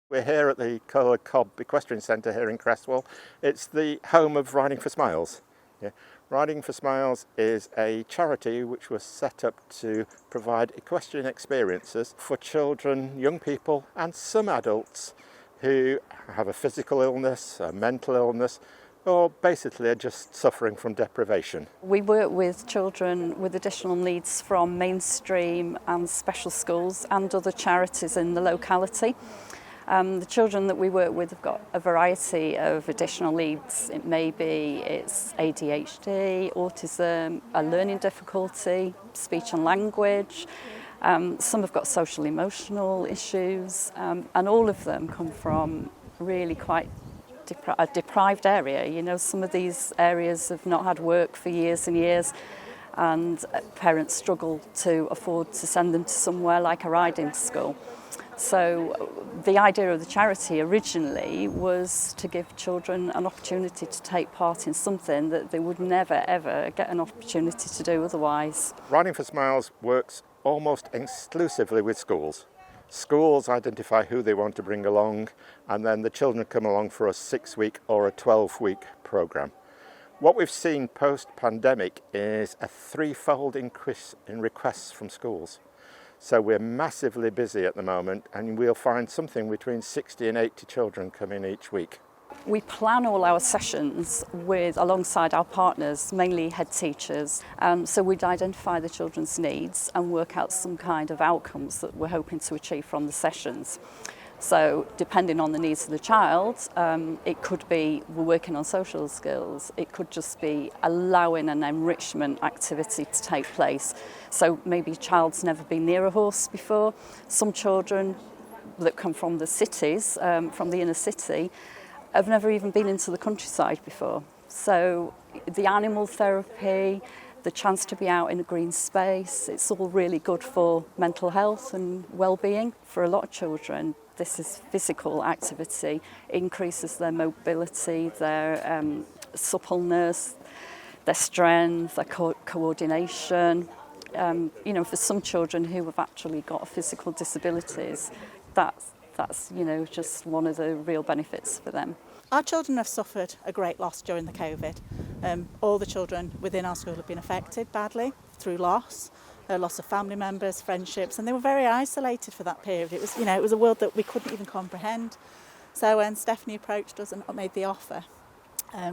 We're here at the Coloured Cob Equestrian Centre here in Creswell. It's the home of Riding for Smiles. Yeah. Riding for Smiles is a charity which was set up to provide equestrian experiences for children, young people and some adults who have a physical illness, a mental illness, or basically are just suffering from deprivation. We work with children with additional needs from mainstream and special schools and other charities in the locality. The children that we work with have got a variety of additional needs. It may be it's ADHD, autism, a learning difficulty, speech and language. Some have got social emotional issues, and all of them come from really quite a deprived area. You know, some of these areas have not had work for years and years, and parents struggle to afford to send them to somewhere like a riding school. So the idea of the charity originally was to give children an opportunity to take part in something that they would never ever get an opportunity to do otherwise. Riding for Smiles works almost exclusively with schools. Schools identify who they want to bring along, and then the children come along for a 6-week or a 12-week programme. What we've seen post-pandemic is a 3-fold increase in requests from schools. So we're massively busy at the moment, and we'll find something between 60 and 80 children come in each week. We plan all our sessions alongside our partners, mainly head teachers. So we'd identify the children's needs and work out some kind of outcomes that we're hoping to achieve from the sessions. So depending on the needs of the child, it could be we're working on social skills. It could just be allowing an enrichment activity to take place. So maybe a child's never been near a horse before. Some children that come from the cities, from the inner city, have never even been into the countryside before. So the animal therapy, the chance to be out in a green space, it's all really good for mental health and well-being. For a lot of children, this is physical activity, increases their mobility, their suppleness, their strength, their coordination. You know, for some children who have actually got physical disabilities, that's you know, just one of the real benefits for them. Our children have suffered a great loss during the COVID. All the children within our school have been affected badly through loss of family members, friendships, and they were very isolated for that period. It was, you know, it was a world that we couldn't even comprehend. So when Stephanie approached us and made the offer,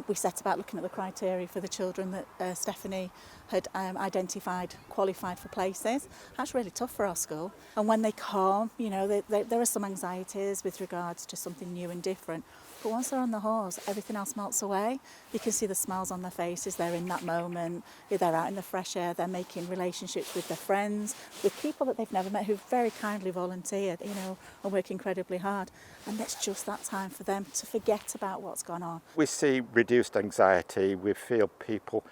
we set about looking at the criteria for the children that Stephanie had identified qualified for places. That's really tough for our school. And when they come, you know, there are some anxieties with regards to something new and different. But once they're on the horse, everything else melts away. You can see the smiles on their faces. They're in that moment. They're out in the fresh air. They're making relationships with their friends, with people that they've never met who've very kindly volunteered, you know, and work incredibly hard. And it's just that time for them to forget about what's gone on. We see reduced anxiety. We feel people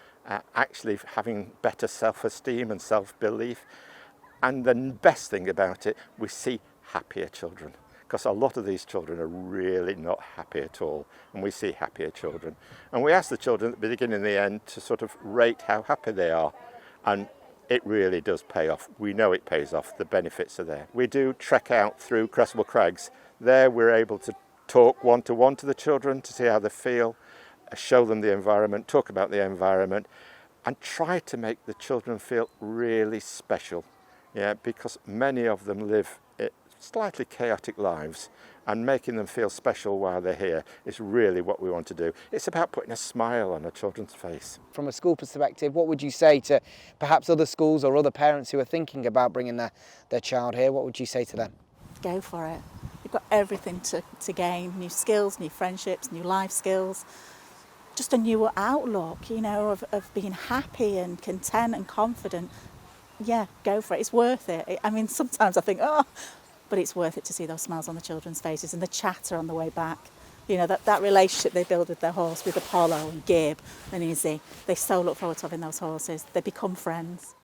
actually having better self-esteem and self-belief. And the best thing about it, we see happier children. Because a lot of these children are really not happy at all, and we see happier children. And we ask the children at the beginning and the end to sort of rate how happy they are, and it really does pay off. We know it pays off, the benefits are there. We do trek out through Creswell Crags. There we're able to talk one-to-one to the children to see how they feel, show them the environment, talk about the environment, and try to make the children feel really special. Yeah, because many of them live slightly chaotic lives, and making them feel special while they're here is really what we want to do. It's about putting a smile on a children's face. From a school perspective, what would you say to perhaps other schools or other parents who are thinking about bringing their child here? What would you say to them? Go for it. You've got everything to gain, new skills, new friendships, new life skills, just a new outlook, you know, of being happy and content and confident. Yeah, go for it. It's worth it. I mean, sometimes I think, but it's worth it to see those smiles on the children's faces and the chatter on the way back. You know, that relationship they build with their horse, with Apollo and Gib and Izzy. They so look forward to having those horses. They become friends.